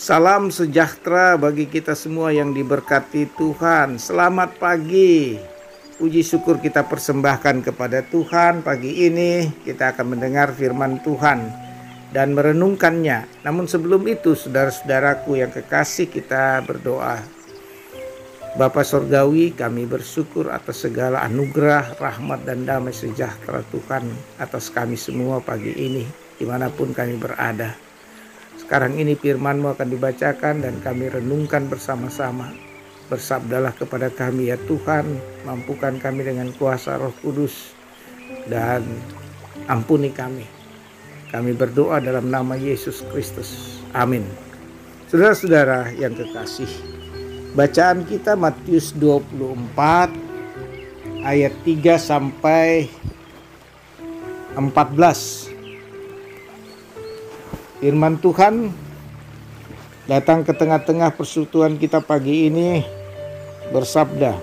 Salam sejahtera bagi kita semua yang diberkati Tuhan. Selamat pagi. Puji syukur kita persembahkan kepada Tuhan. Pagi ini kita akan mendengar firman Tuhan dan merenungkannya. Namun sebelum itu, saudara-saudaraku yang kekasih, kita berdoa. Bapa Sorgawi, kami bersyukur atas segala anugerah, rahmat dan damai sejahtera Tuhan atas kami semua pagi ini, dimanapun kami berada. Sekarang ini firman-Mu akan dibacakan dan kami renungkan bersama-sama. Bersabdalah kepada kami ya Tuhan, mampukan kami dengan kuasa Roh Kudus dan ampuni kami. Kami berdoa dalam nama Yesus Kristus. Amin. Saudara-saudara yang kekasih, bacaan kita Matius 24 ayat 3 sampai 14. Firman Tuhan datang ke tengah-tengah persekutuan kita pagi ini bersabda,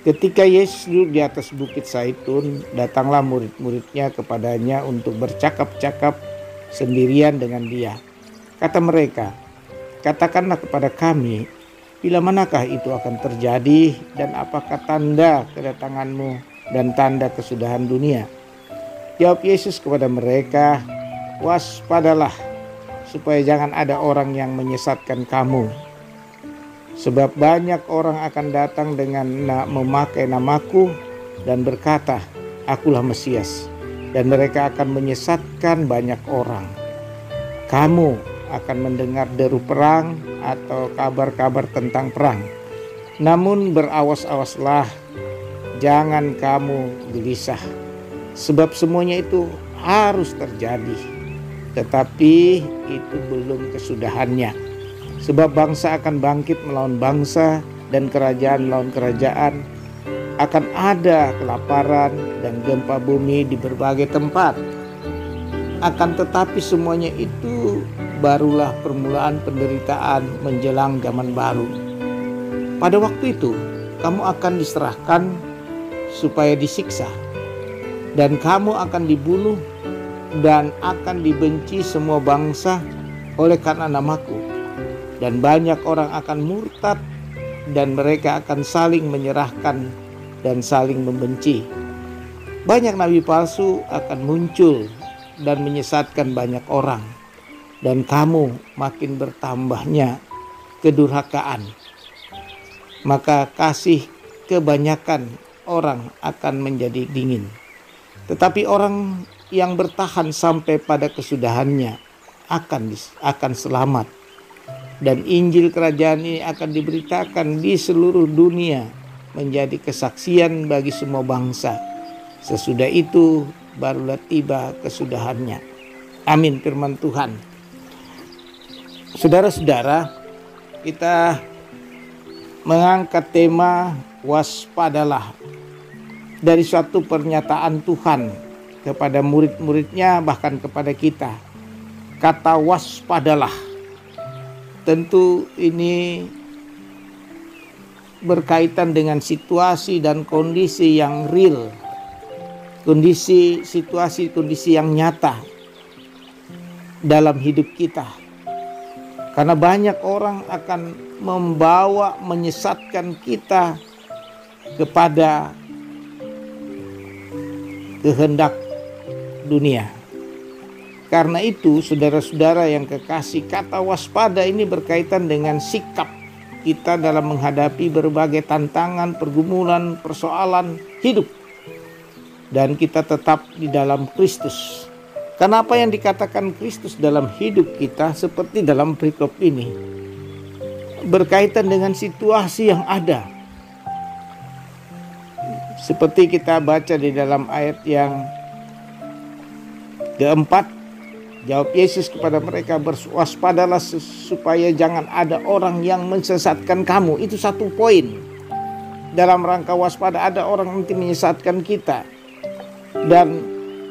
ketika Yesus duduk di atas bukit Zaitun, datanglah murid-muridnya kepadanya untuk bercakap-cakap sendirian dengan dia. Kata mereka, katakanlah kepada kami, bila manakah itu akan terjadi dan apakah tanda kedatanganmu dan tanda kesudahan dunia? Jawab Yesus kepada mereka, waspadalah supaya jangan ada orang yang menyesatkan kamu. Sebab banyak orang akan datang dengan memakai namaku dan berkata, akulah Mesias. Dan mereka akan menyesatkan banyak orang. Kamu akan mendengar deru perang atau kabar-kabar tentang perang. Namun berawas-awaslah, jangan kamu gelisah. Sebab semuanya itu harus terjadi. Tetapi itu belum kesudahannya. Sebab bangsa akan bangkit melawan bangsa dan kerajaan melawan kerajaan. Akan ada kelaparan dan gempa bumi di berbagai tempat. Akan tetapi semuanya itu barulah permulaan penderitaan menjelang zaman baru. Pada waktu itu kamu akan diserahkan supaya disiksa. Dan kamu akan dibunuh dan akan dibenci semua bangsa oleh karena namaku. Dan banyak orang akan murtad dan mereka akan saling menyerahkan dan saling membenci. Banyak nabi palsu akan muncul dan menyesatkan banyak orang. Dan kamu makin bertambahnya kedurhakaan. Maka kasih kebanyakan orang akan menjadi dingin. Tetapi orang yang bertahan sampai pada kesudahannya akan selamat. Dan Injil kerajaan ini akan diberitakan di seluruh dunia menjadi kesaksian bagi semua bangsa. Sesudah itu barulah tiba kesudahannya. Amin firman Tuhan. Saudara-saudara, kita mengangkat tema waspadalah dari suatu pernyataan Tuhan kepada murid-muridnya, bahkan kepada kita. Kata waspadalah, tentu ini berkaitan dengan situasi dan kondisi yang real, kondisi yang nyata dalam hidup kita. Karena banyak orang akan menyesatkan kita kepada kehendak dunia. Karena itu saudara-saudara yang kekasih, kata waspada ini berkaitan dengan sikap kita dalam menghadapi berbagai tantangan, pergumulan, persoalan hidup. Dan kita tetap di dalam Kristus. Karena apa yang dikatakan Kristus dalam hidup kita seperti dalam perikop ini berkaitan dengan situasi yang ada. Seperti kita baca di dalam ayat yang keempat, jawab Yesus kepada mereka, berwaspadalah supaya jangan ada orang yang menyesatkan kamu. Itu satu poin. Dalam rangka waspada, ada orang nanti menyesatkan kita. Dan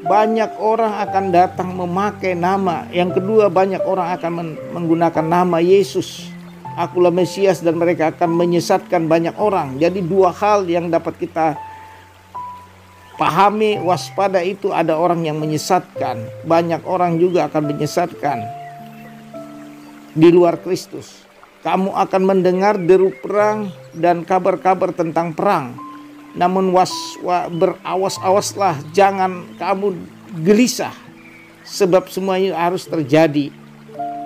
banyak orang akan datang memakai nama. Yang kedua, banyak orang akan menggunakan nama Yesus, akulah Mesias, dan mereka akan menyesatkan banyak orang. Jadi dua hal yang dapat kita pahami, waspada itu ada orang yang menyesatkan, banyak orang juga akan menyesatkan. di luar Kristus. Kamu akan mendengar deru perang dan kabar-kabar tentang perang. Namun berawas-awaslah, jangan kamu gelisah, sebab semuanya harus terjadi.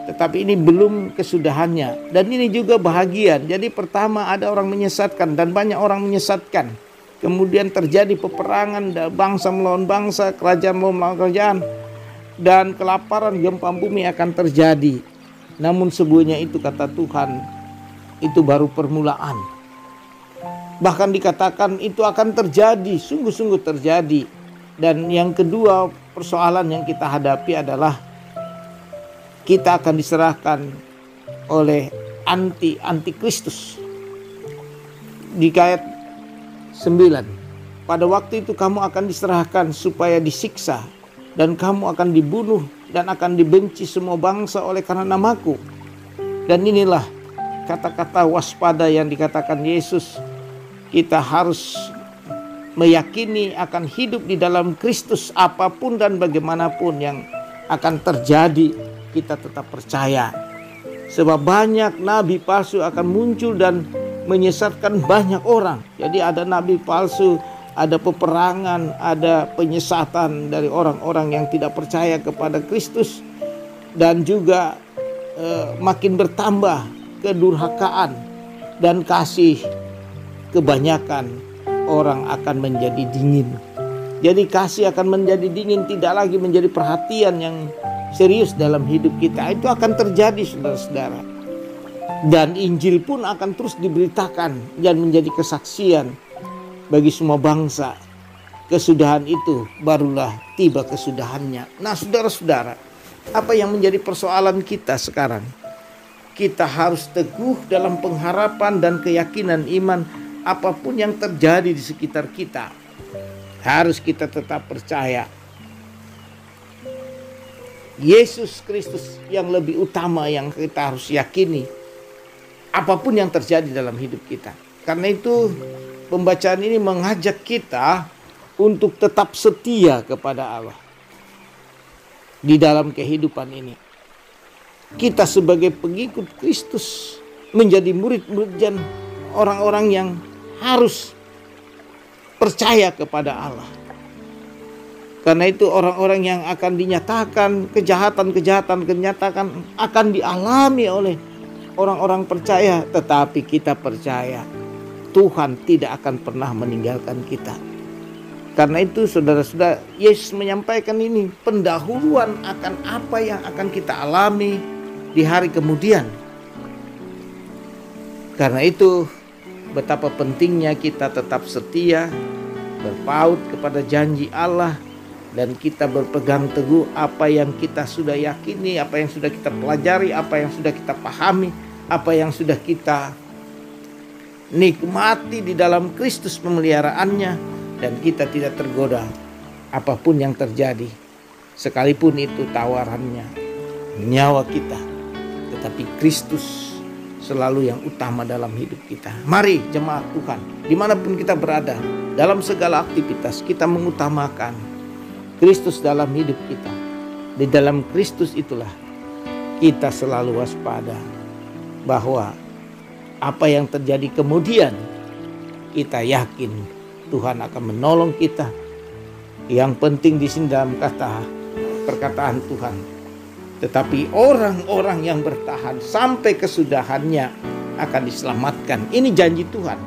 Tetapi ini belum kesudahannya. Dan ini juga bahagian. Jadi pertama ada orang menyesatkan dan banyak orang menyesatkan. Kemudian terjadi peperangan, bangsa melawan bangsa, kerajaan melawan kerajaan. Dan kelaparan, gempa bumi akan terjadi. Namun sebenarnya itu, kata Tuhan, itu baru permulaan. Bahkan dikatakan itu akan terjadi, sungguh-sungguh terjadi. Dan yang kedua persoalan yang kita hadapi adalah kita akan diserahkan oleh antikristus. Di ayat 9, pada waktu itu kamu akan diserahkan supaya disiksa, dan kamu akan dibunuh dan akan dibenci semua bangsa oleh karena namaku. Dan inilah kata-kata waspada yang dikatakan Yesus. Kita harus meyakini akan hidup di dalam Kristus, apapun dan bagaimanapun yang akan terjadi, kita tetap percaya. Sebab banyak nabi palsu akan muncul dan menyesatkan banyak orang. Jadi ada nabi palsu, ada peperangan, ada penyesatan dari orang-orang yang tidak percaya kepada Kristus. Dan juga makin bertambah kedurhakaan dan kasih. Kebanyakan orang akan menjadi dingin. Jadi kasih akan menjadi dingin, tidak lagi menjadi perhatian yang serius dalam hidup kita. Itu akan terjadi, saudara-saudara. Dan Injil pun akan terus diberitakan dan menjadi kesaksian bagi semua bangsa. Kesudahan itu barulah tiba kesudahannya. Nah, saudara-saudara, apa yang menjadi persoalan kita sekarang? Kita harus teguh dalam pengharapan dan keyakinan iman. Apapun yang terjadi di sekitar kita, harus kita tetap percaya Yesus Kristus yang lebih utama yang kita harus yakini, apapun yang terjadi dalam hidup kita. Karena itu pembacaan ini mengajak kita untuk tetap setia kepada Allah di dalam kehidupan ini. Kita sebagai pengikut Kristus menjadi murid-murid dan orang-orang yang harus percaya kepada Allah. Karena itu orang-orang yang akan dinyatakan kejahatan-kejahatan akan dialami oleh orang-orang percaya. Tetapi kita percaya Tuhan tidak akan pernah meninggalkan kita. Karena itu saudara-saudara, Yesus menyampaikan ini pendahuluan akan apa yang akan kita alami di hari kemudian. Karena itu betapa pentingnya kita tetap setia, berpaut kepada janji Allah, dan kita berpegang teguh apa yang kita sudah yakini, apa yang sudah kita pelajari, apa yang sudah kita pahami, apa yang sudah kita nikmati di dalam Kristus pemeliharaannya, dan kita tidak tergoda apapun yang terjadi, sekalipun itu tawarannya nyawa kita, tetapi Kristus selalu yang utama dalam hidup kita. Mari jemaat Tuhan, dimanapun kita berada, dalam segala aktivitas kita mengutamakan Kristus dalam hidup kita. Di dalam Kristus itulah kita selalu waspada bahwa apa yang terjadi kemudian, kita yakin Tuhan akan menolong kita. Yang penting di sini dalam perkataan Tuhan, tetapi orang-orang yang bertahan sampai kesudahannya akan diselamatkan. Ini janji Tuhan.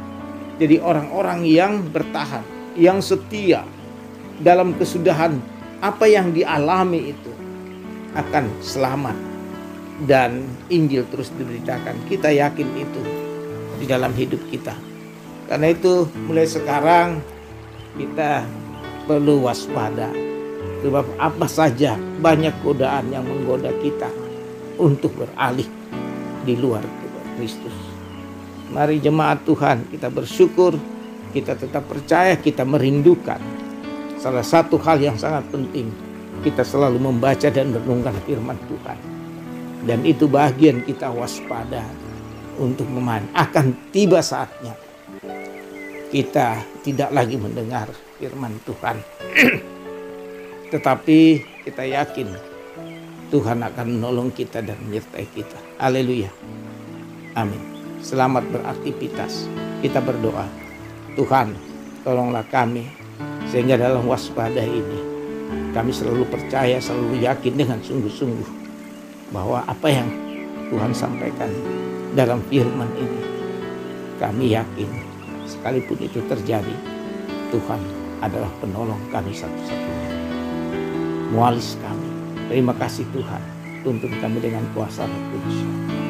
Jadi orang-orang yang bertahan, yang setia dalam kesudahan apa yang dialami itu akan selamat. Dan Injil terus diberitakan. Kita yakin itu di dalam hidup kita. Karena itu mulai sekarang kita perlu waspada. Sebab apa saja banyak godaan yang menggoda kita untuk beralih di luar Kristus. Mari jemaat Tuhan, kita bersyukur, kita tetap percaya, kita merindukan. Salah satu hal yang sangat penting, kita selalu membaca dan merenungkan firman Tuhan. Dan itu bagian kita waspada untuk memahami. Akan tiba saatnya kita tidak lagi mendengar firman Tuhan. Tetapi kita yakin Tuhan akan menolong kita dan menyertai kita. Haleluya. Amin. Selamat beraktivitas. Kita berdoa. Tuhan, tolonglah kami sehingga dalam waspada ini kami selalu percaya, selalu yakin dengan sungguh-sungguh bahwa apa yang Tuhan sampaikan dalam firman ini, kami yakin sekalipun itu terjadi, Tuhan adalah penolong kami satu-satunya, mualis kami. Terima kasih Tuhan, tuntun kami dengan kuasa Roh Kudus.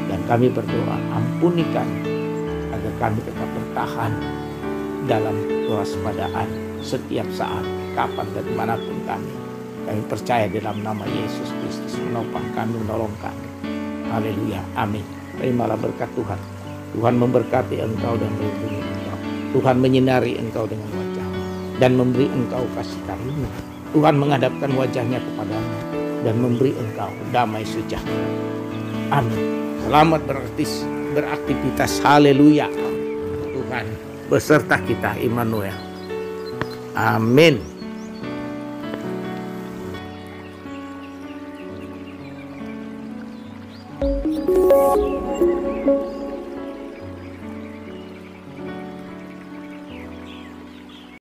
Dan kami berdoa, ampuni kami agar kami tetap bertahan dalam kewaspadaan setiap saat, kapan dan dimanapun kami. Kami percaya dalam nama Yesus Kristus menopang kami, menolong kami. Haleluya, amin. Terimalah berkat Tuhan. Tuhan memberkati engkau dan melindungi engkau. Tuhan menyinari engkau dengan wajah-Nya dan memberi engkau kasih karunia. Tuhan menghadapkan wajahnya kepadamu dan memberi engkau damai sejahtera. Amin. Selamat beraktivitas. Haleluya. Tuhan beserta kita, Immanuel. Amin.